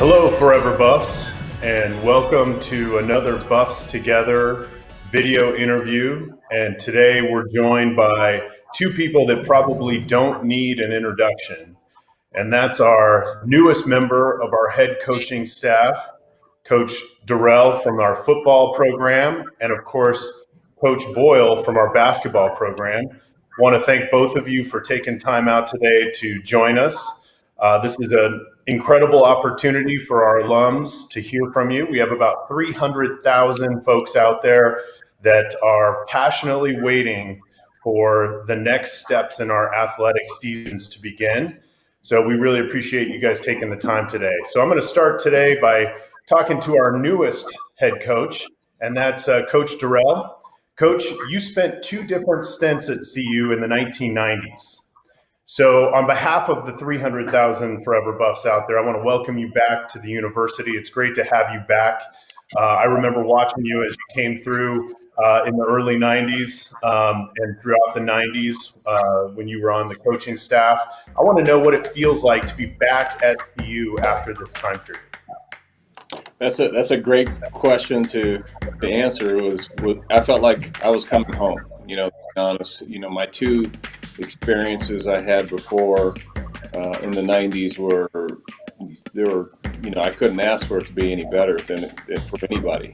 Hello, Forever Buffs, and welcome to another Buffs Together video interview. And today we're joined by two people that probably don't need an introduction. And that's our newest member of our head coaching staff, Coach Dorrell from our football program, and of course, Coach Boyle from our basketball program. Want to thank both of you for taking time out today to join us. This is an incredible opportunity for our alums to hear from you. We have about 300,000 folks out there that are passionately waiting for the next steps in our athletic seasons to begin. So we really appreciate you guys taking the time today. So I'm going to start today by talking to our newest head coach, and that's Coach Dorrell. Coach, you spent two different stints at CU in the 1990s. So on behalf of the 300,000 Forever Buffs out there, I want to welcome you back to the university. It's great to have you back. I remember watching you as you came through in the early 90s and throughout the 90s when you were on the coaching staff. I want to know what it feels like to be back at CU after this time period. That's a great question to answer. I felt like I was coming home, to be honest. My two experiences I had before in the 90s I couldn't ask for it to be any better than for anybody.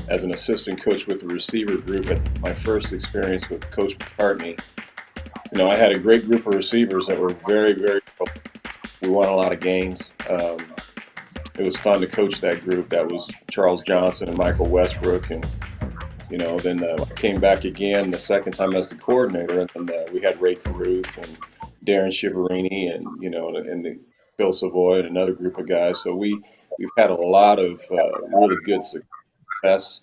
As an assistant coach with the receiver group at my first experience with Coach McCartney, I had a great group of receivers that were very, very cool. We won a lot of games. It was fun to coach that group. That was Charles Johnson and Michael Westbrook, and then I came back again the second time as the coordinator, and then we had Ray Caruth and Darren Shiverini and and Phil Savoy and another group of guys. So we've had a lot of really good success,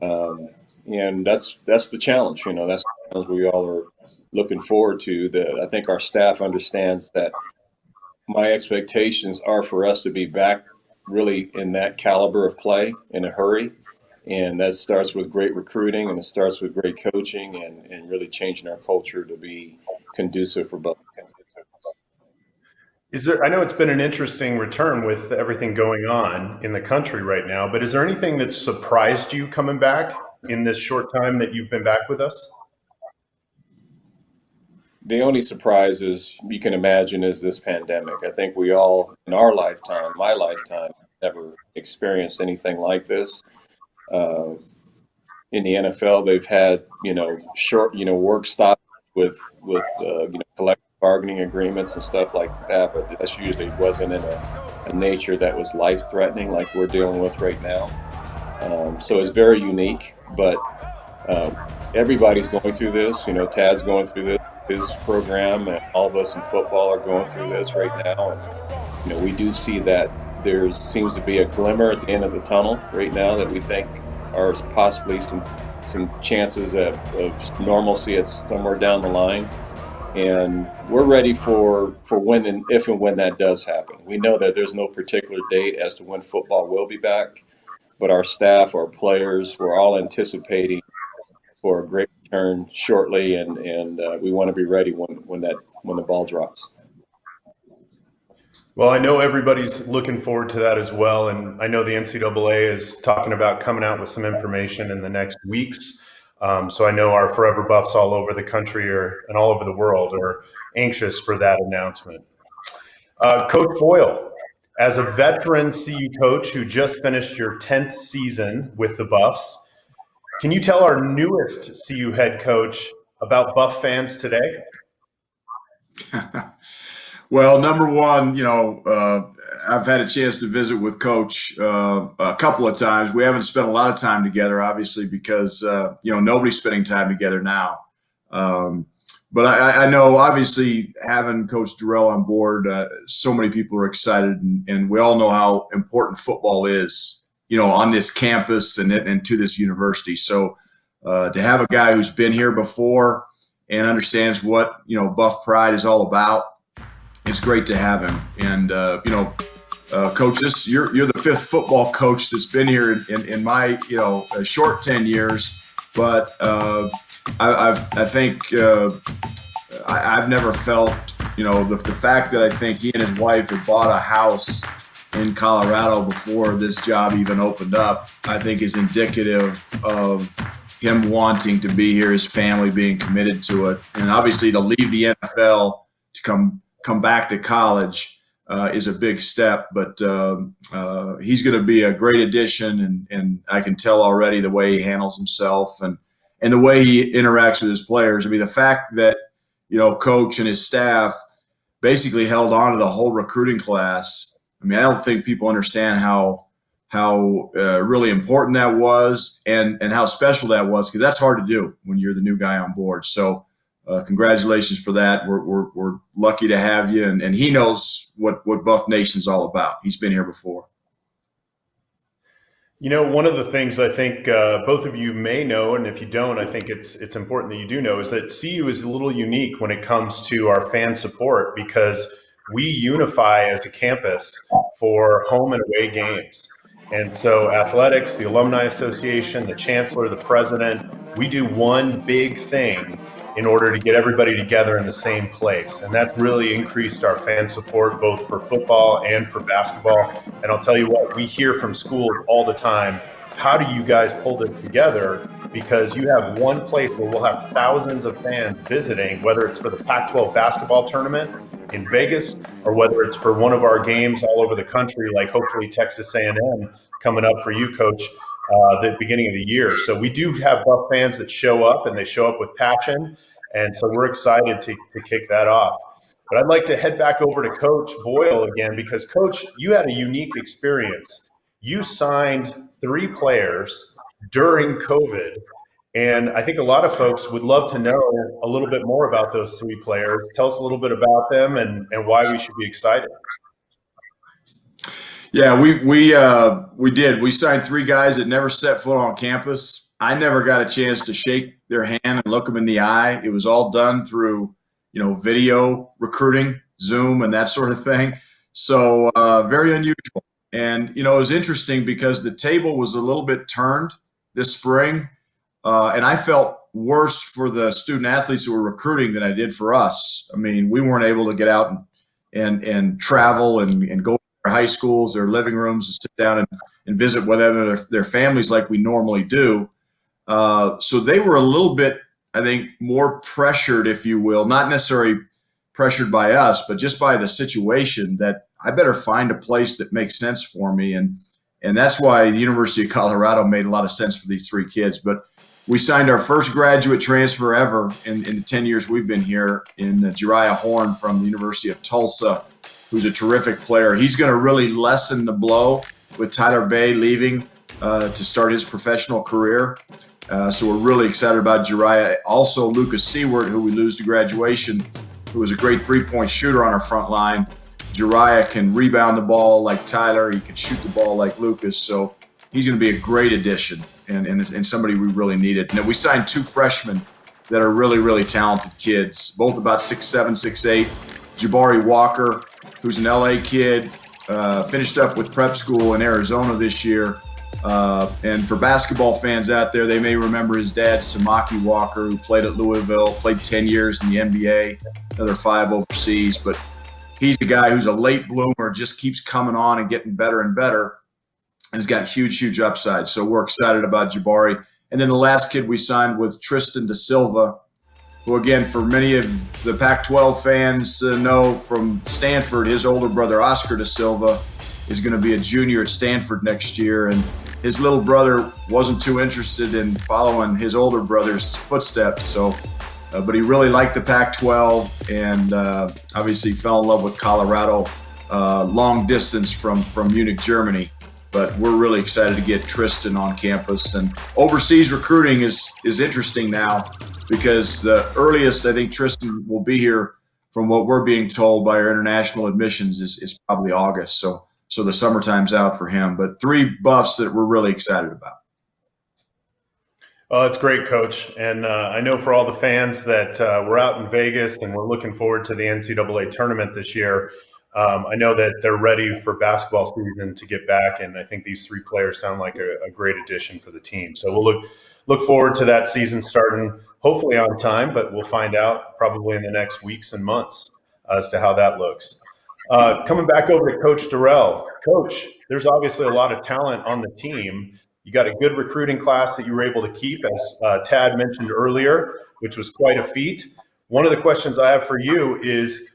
and that's the challenge. That's the challenge we all are looking forward to. I think our staff understands that my expectations are for us to be back really in that caliber of play in a hurry. And that starts with great recruiting, and it starts with great coaching and really changing our culture to be conducive for both. I know it's been an interesting return with everything going on in the country right now, but is there anything that surprised you coming back in this short time that you've been back with us? The only surprise you can imagine is this pandemic. I think we all, in our lifetime, my lifetime, never experienced anything like this. In the NFL, they've had short work stops with collective bargaining agreements and stuff like that, but that's usually wasn't in a nature that was life-threatening like we're dealing with right now. So it's very unique, but everybody's going through this. Tad's going through this, his program, and all of us in football are going through this right now. And we do see that there seems to be a glimmer at the end of the tunnel right now that we think are possibly some chances of normalcy somewhere down the line. And we're ready for when and if and when that does happen. We know that there's no particular date as to when football will be back, but our staff, our players, we're all anticipating for a great return shortly, and we want to be ready when the ball drops. Well, I know everybody's looking forward to that as well, and I know the NCAA is talking about coming out with some information in the next weeks. So I know our Forever Buffs all over the country and all over the world are anxious for that announcement. Coach Boyle, as a veteran CU coach who just finished your 10th season with the Buffs, can you tell our newest CU head coach about Buff fans today? Well, number one, I've had a chance to visit with Coach a couple of times. We haven't spent a lot of time together, obviously, because, nobody's spending time together now. But I know, obviously, having Coach Dorrell on board, so many people are excited, and we all know how important football is, on this campus and to this university. So to have a guy who's been here before and understands what, Buff Pride is all about, it's great to have him. And, Coach, you're the fifth football coach that's been here in my, a short 10 years. But I think I've never felt, the fact that I think he and his wife have bought a house in Colorado before this job even opened up, I think is indicative of him wanting to be here, his family being committed to it, and obviously to leave the NFL to come back to college is a big step. But he's going to be a great addition, and I can tell already the way he handles himself and the way he interacts with his players. I mean, the fact that Coach and his staff basically held on to the whole recruiting class. I mean, I don't think people understand how really important that was and how special that was, because that's hard to do when you're the new guy on board. So congratulations for that. We're lucky to have you, and he knows what Buff Nation's all about. He's been here before. One of the things I think both of you may know, and if you don't, I think it's important that you do know, is that CU is a little unique when it comes to our fan support, because we unify as a campus for home and away games. And so athletics, the Alumni Association, the chancellor, the president, we do one big thing in order to get everybody together in the same place. And that really increased our fan support, both for football and for basketball. And I'll tell you what, we hear from schools all the time, how do you guys pull this together? Because you have one place where we'll have thousands of fans visiting, whether it's for the Pac-12 basketball tournament in Vegas, or whether it's for one of our games all over the country, like hopefully Texas A&M coming up for you, Coach, the beginning of the year. So we do have Buff fans that show up, and they show up with passion. And so we're excited to kick that off. But I'd like to head back over to Coach Boyle again, because Coach, you had a unique experience. You signed 3 players during COVID. And I think a lot of folks would love to know a little bit more about those 3 players. Tell us a little bit about them and why we should be excited. Yeah, we did. We signed 3 guys that never set foot on campus. I never got a chance to shake their hand and look them in the eye. It was all done through, video recruiting, Zoom, and that sort of thing. So very unusual. And it was interesting because the table was a little bit turned this spring, and I felt worse for the student athletes who were recruiting than I did for us. I mean, we weren't able to get out and travel and go high schools, their living rooms, and sit down and visit with them, their families like we normally do. So they were a little bit, I think, more pressured, if you will, not necessarily pressured by us, but just by the situation that I better find a place that makes sense for me. And that's why the University of Colorado made a lot of sense for these 3 kids. But we signed our first graduate transfer ever in the 10 years we've been here in Jariah Horn from the University of Tulsa, who's a terrific player. He's going to really lessen the blow with Tyler Bay leaving to start his professional career. So we're really excited about Jariah. Also, Lucas Seward, who we lose to graduation, who was a great 3-point shooter on our front line. Jariah can rebound the ball like Tyler. He can shoot the ball like Lucas. So he's going to be a great addition and somebody we really needed. And then we signed 2 freshmen that are really, really talented kids, both about 6'7", 6'8". Jabari Walker, who's an LA kid, finished up with prep school in Arizona this year. And for basketball fans out there, they may remember his dad, Samaki Walker, who played at Louisville, played 10 years in the NBA, another 5 overseas. But he's a guy who's a late bloomer, just keeps coming on and getting better and better, and has got huge, huge upside. So we're excited about Jabari. And then the last kid we signed was Tristan Da Silva, who, again, for many of the Pac-12 fans know from Stanford, his older brother, Oscar Da Silva, is going to be a junior at Stanford next year. And his little brother wasn't too interested in following his older brother's footsteps. So, but he really liked the Pac-12 and obviously fell in love with Colorado, long distance from Munich, Germany. But we're really excited to get Tristan on campus. And overseas recruiting is interesting now, because the earliest I think Tristan will be here, from what we're being told by our international admissions, is probably August. So the summertime's out for him. But 3 Buffs that we're really excited about. Oh, that's great, Coach. And I know for all the fans that we're out in Vegas and we're looking forward to the NCAA tournament this year, I know that they're ready for basketball season to get back. And I think these 3 players sound like a great addition for the team. So we'll look forward to that season starting hopefully on time, but we'll find out probably in the next weeks and months as to how that looks. Coming back over to Coach Dorrell. Coach, there's obviously a lot of talent on the team. You got a good recruiting class that you were able to keep, as Tad mentioned earlier, which was quite a feat. One of the questions I have for you is,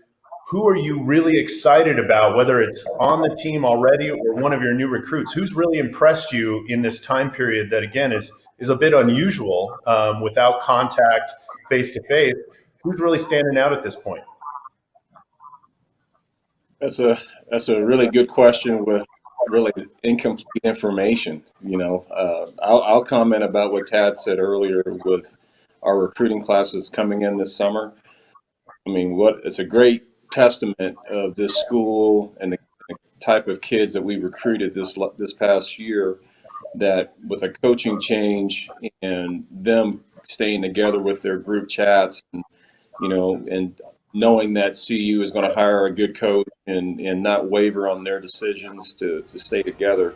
who are you really excited about, whether it's on the team already or one of your new recruits? Who's really impressed you in this time period that, again, is a bit unusual without contact face-to-face? Who's really standing out at this point? That's a really good question with really incomplete information. I'll comment about what Tad said earlier with our recruiting classes coming in this summer. I mean, it's a great testament of this school and the type of kids that we recruited this past year, that with a coaching change and them staying together with their group chats and knowing that CU is going to hire a good coach and not waver on their decisions to stay together,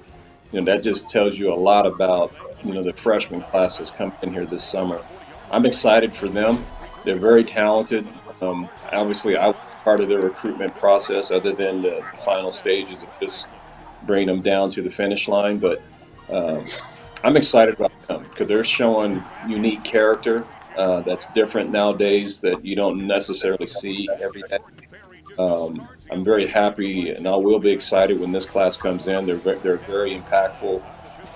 that just tells you a lot about, the freshman classes coming in here this summer. I'm excited for them. They're very talented. Obviously, I was part of their recruitment process other than the final stages of just bringing them down to the finish line. But I'm excited about them because they're showing unique character. That's different nowadays, that you don't necessarily see every day. I'm very happy, and I will be excited when this class comes in. They're very impactful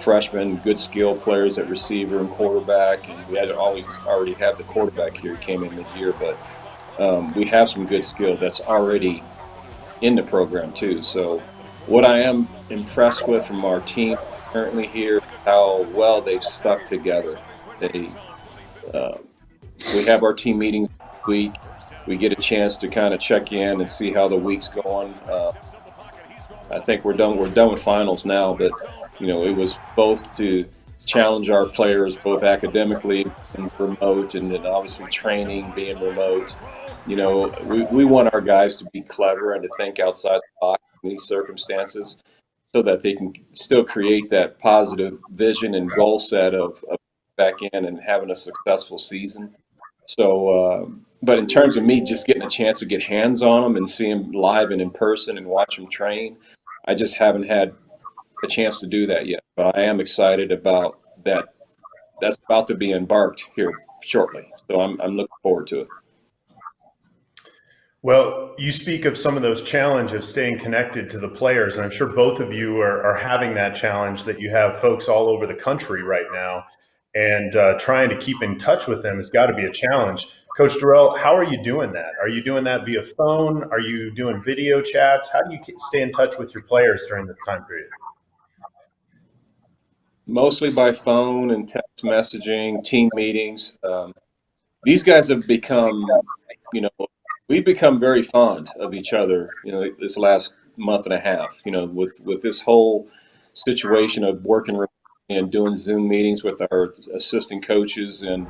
freshmen, good skill players at receiver and quarterback, and we had already have the quarterback here. He came in mid-year, but we have some good skill that's already in the program too. So what I am impressed with from our team currently here, how well they've stuck together. We have our team meetings this week. We get a chance to kind of check in and see how the week's going. I think we're done with finals now, but it was both to challenge our players both academically and remote, and then obviously training being remote. We want our guys to be clever and to think outside the box in these circumstances, so that they can still create that positive vision and goal set of back in and having a successful season. So, but in terms of me just getting a chance to get hands on them and see them live and in person and watch them train, I just haven't had a chance to do that yet. But I am excited about that. That's about to be embarked here shortly. So I'm looking forward to it. Well, you speak of some of those challenges of staying connected to the players, and I'm sure both of you are having that challenge, that you have folks all over the country right now, and trying to keep in touch with them has got to be a challenge. Coach Dorrell, how are you doing that? Are you doing that via phone? Are you doing video chats? How do you stay in touch with your players during this time period? Mostly by phone and text messaging, team meetings. These guys have become, we've become very fond of each other, this last month and a half, with this whole situation of working and doing Zoom meetings with our assistant coaches. And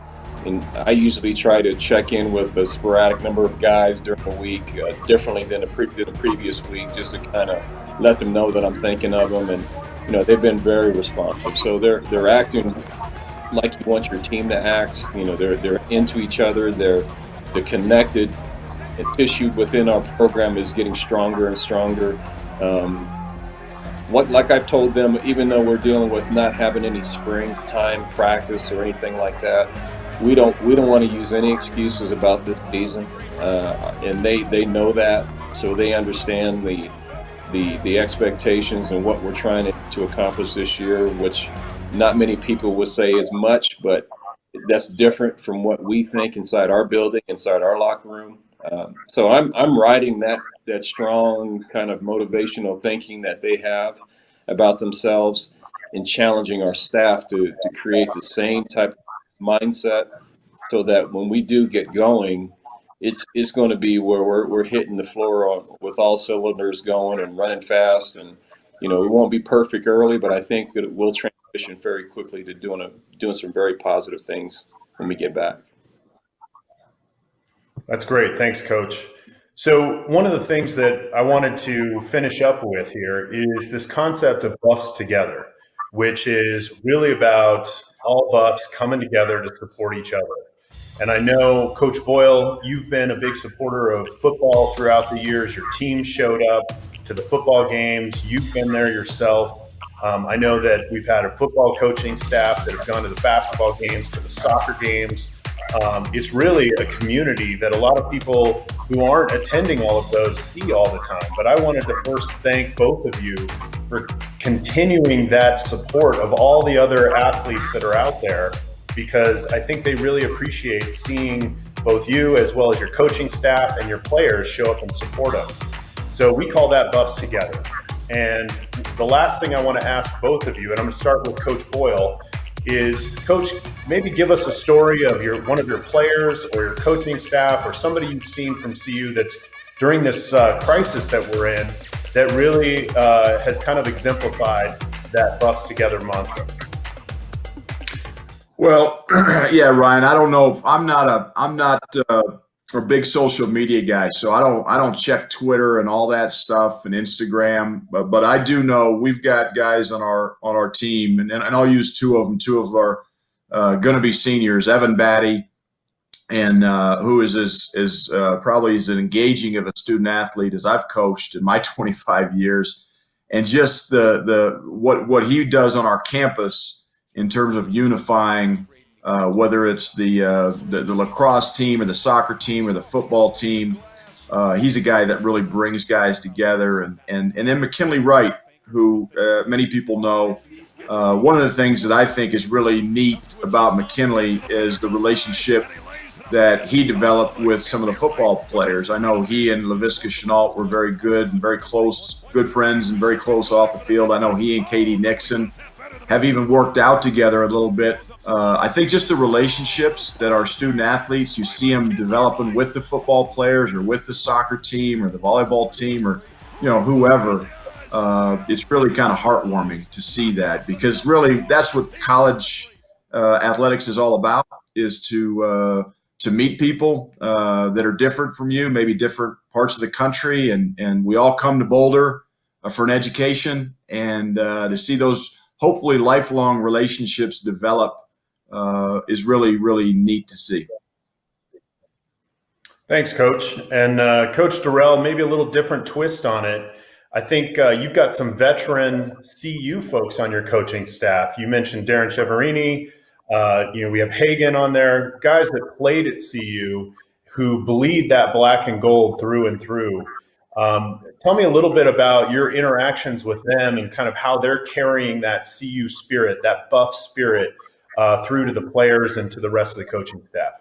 I usually try to check in with a sporadic number of guys during the week, differently than the previous week, just to kind of let them know that I'm thinking of them. And, they've been very responsive. So they're acting like you want your team to act. They're into each other. They're connected. The tissue within our program is getting stronger and stronger. Like I've told them, even though we're dealing with not having any springtime practice or anything like that, we don't want to use any excuses about this season, and they know that, so they understand the expectations and what we're trying to accomplish this year, which not many people would say is much, but that's different from what we think inside our building, inside our locker room. So I'm riding that strong kind of motivational thinking that they have about themselves, and challenging our staff to create the same type of mindset, so that when we do get going, it's going to be where we're hitting the floor with all cylinders going and running fast. And we won't be perfect early, but I think that it will transition very quickly to doing some very positive things when we get back. That's great. Thanks, Coach. So one of the things that I wanted to finish up with here is this concept of Buffs Together, which is really about all Buffs coming together to support each other. And I know, Coach Boyle, you've been a big supporter of football throughout the years. Your team showed up to the football games. You've been there yourself. I know that we've had a football coaching staff that have gone to the basketball games, to the soccer games. It's really a community that a lot of people who aren't attending all of those see all the time. But I wanted to first thank both of you for continuing that support of all the other athletes that are out there, because I think they really appreciate seeing both you as well as your coaching staff and your players show up and support them. So we call that Buffs Together. And the last thing I want to ask both of you, and I'm going to start with Coach Boyle, is Coach, maybe give us a story of one of your players or your coaching staff or somebody you've seen from CU that's during this crisis that we're in that really has kind of exemplified that Buffs Together mantra. Well, yeah, Ryan. I don't know if I'm not a big social media guy, so I don't check Twitter and all that stuff and Instagram. But I do know we've got guys on our team, and I'll use two of them. Two of our going to be seniors, Evan Batty, and who is as probably as engaging of a student athlete as I've coached in my 25 years, and just the what he does on our campus in terms of unifying, whether it's the lacrosse team or the soccer team or the football team. He's a guy that really brings guys together. And then McKinley Wright, who many people know. One of the things that I think is really neat about McKinley is the relationship that he developed with some of the football players. I know he and Laviska Chenault were very good and very close, good friends and very close off the field. I know he and Katie Nixon have even worked out together a little bit. I think just the relationships that our student athletes, you see them developing with the football players or with the soccer team or the volleyball team or, whoever. It's really kind of heartwarming to see that, because really that's what college athletics is all about, is to meet people that are different from you, maybe different parts of the country. And we all come to Boulder for an education, and to see those hopefully lifelong relationships develop is really, really neat to see. Thanks, Coach. And Coach Dorrell, maybe a little different twist on it. I think you've got some veteran CU folks on your coaching staff. You mentioned Darren Cheverini. We have Hagan on there, guys that played at CU who bleed that black and gold through and through. Tell me a little bit about your interactions with them and kind of how they're carrying that CU spirit, that Buff spirit, through to the players and to the rest of the coaching staff.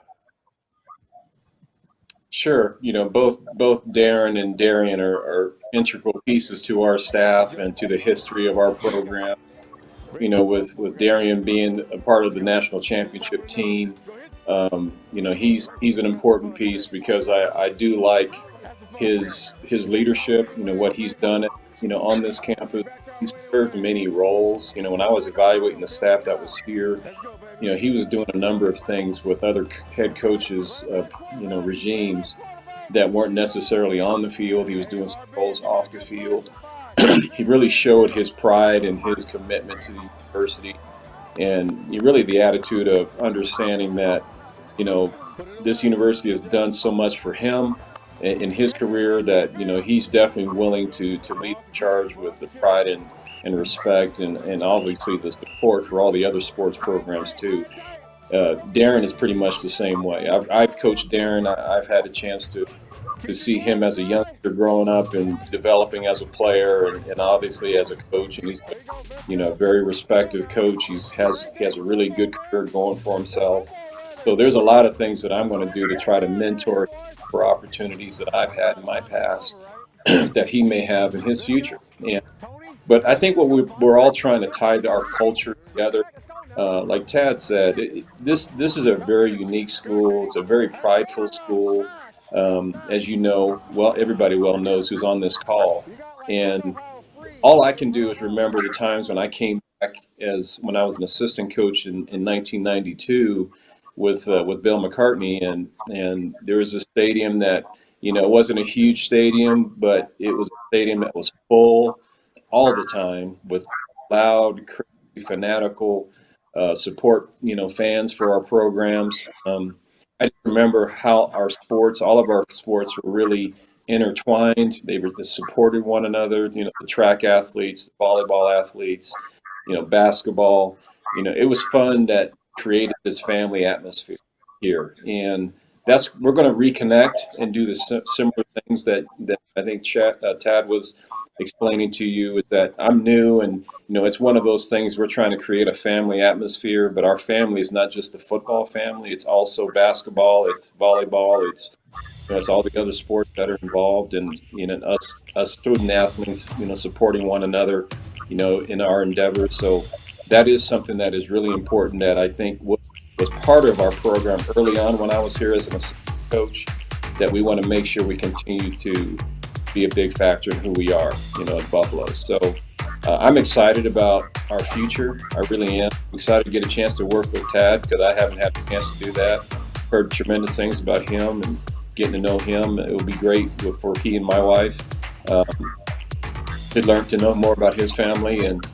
Sure. Both Darren and Darian are integral pieces to our staff and to the history of our program. With Darian being a part of the national championship team, he's an important piece, because I do like his leadership. What he's done on this campus. He's served many roles. When I was evaluating the staff that was here, he was doing a number of things with other head coaches of regimes that weren't necessarily on the field. He was doing some roles off the field. He really showed his pride and his commitment to the university, and really the attitude of understanding that this university has done so much for him in his career that he's definitely willing to lead the charge with the pride and respect and obviously the support for all the other sports programs too. Darren is pretty much the same way. I've coached Darren. I've had a chance to see him as a youngster growing up and developing as a player and obviously as a coach. And he's a very respected coach. He has a really good career going for himself. So there's a lot of things that I'm going to do to try to mentor for opportunities that I've had in my past that he may have in his future. But I think what we're all trying to tie to our culture together. Like Tad said, this is a very unique school. It's a very prideful school. As you know, everybody well knows who's on this call. And all I can do is remember the times when I came back when I was an assistant coach in 1992 with Bill McCartney, and there was a stadium that it wasn't a huge stadium, but it was a stadium that was full all the time with loud, crazy, fanatical support, fans for our programs. I remember how all of our sports were really intertwined. They supported one another. The track athletes, the volleyball athletes, basketball. It was fun that created this family atmosphere here, and we're going to reconnect and do the similar things that I think Tad was explaining to you. Is that I'm new, and it's one of those things we're trying to create a family atmosphere. But our family is not just the football family; it's also basketball, it's volleyball, it's all the other sports that are involved, and us student athletes, supporting one another, in our endeavors. So that is something that is really important. That I think was part of our program early on when I was here as an assistant coach. That we want to make sure we continue to be a big factor in who we are, at Buffalo. So I'm excited about our future. I really am. I'm excited to get a chance to work with Tad because I haven't had a chance to do that. Heard tremendous things about him and getting to know him. It will be great for he and my wife to learn to know more about his family. And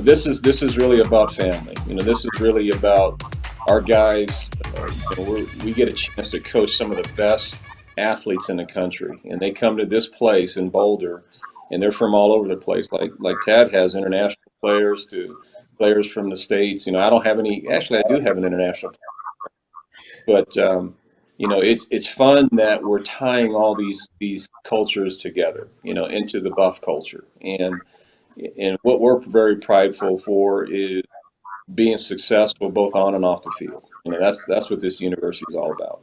this is really about family. This is really about our guys. We get a chance to coach some of the best athletes in the country, and they come to this place in Boulder, and they're from all over the place. Like Tad has international players to players from the States. I don't have any. Actually, I do have an international player, but it's fun that we're tying all these cultures together, into the Buff culture, and what we're very prideful for is being successful both on and off the field. That's what this university is all about.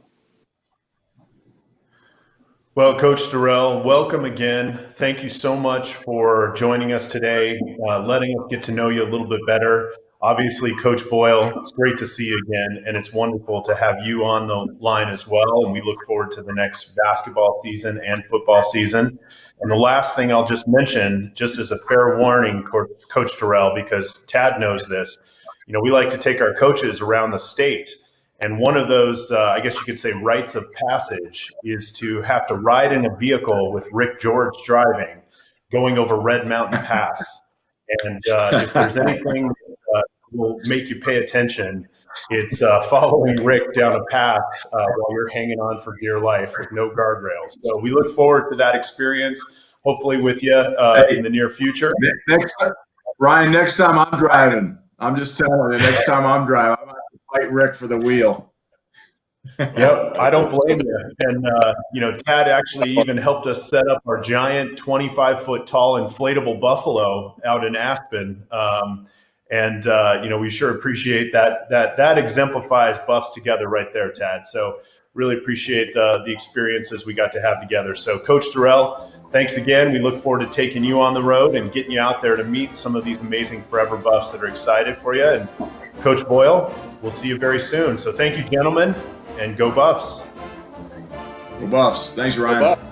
Well, Coach Dorrell, welcome again. Thank you so much for joining us today, letting us get to know you a little bit better. Obviously, Coach Boyle, it's great to see you again, and it's wonderful to have you on the line as well. And we look forward to the next basketball season and football season. And the last thing I'll just mention, just as a fair warning, Coach Dorrell, because Tad knows this, we like to take our coaches around the state. And one of those, I guess you could say, rites of passage is to have to ride in a vehicle with Rick George driving, going over Red Mountain Pass. And if there's anything that will make you pay attention, it's following Rick down a path while you're hanging on for dear life with no guardrails. So we look forward to that experience, hopefully with you in the near future. Ryan, next time I'm driving, I'm just telling you, next time I'm driving, I'm going to fight Rick for the wheel. Yep, I don't blame you. And, Tad actually even helped us set up our giant 25-foot tall inflatable buffalo out in Aspen. We sure appreciate that. That exemplifies Buffs together right there, Tad. So really appreciate the experiences we got to have together. So Coach Dorrell, thanks again. We look forward to taking you on the road and getting you out there to meet some of these amazing Forever Buffs that are excited for you. And Coach Boyle, we'll see you very soon. So thank you, gentlemen, and go Buffs. Go Buffs. Thanks, Ryan. Go Buffs.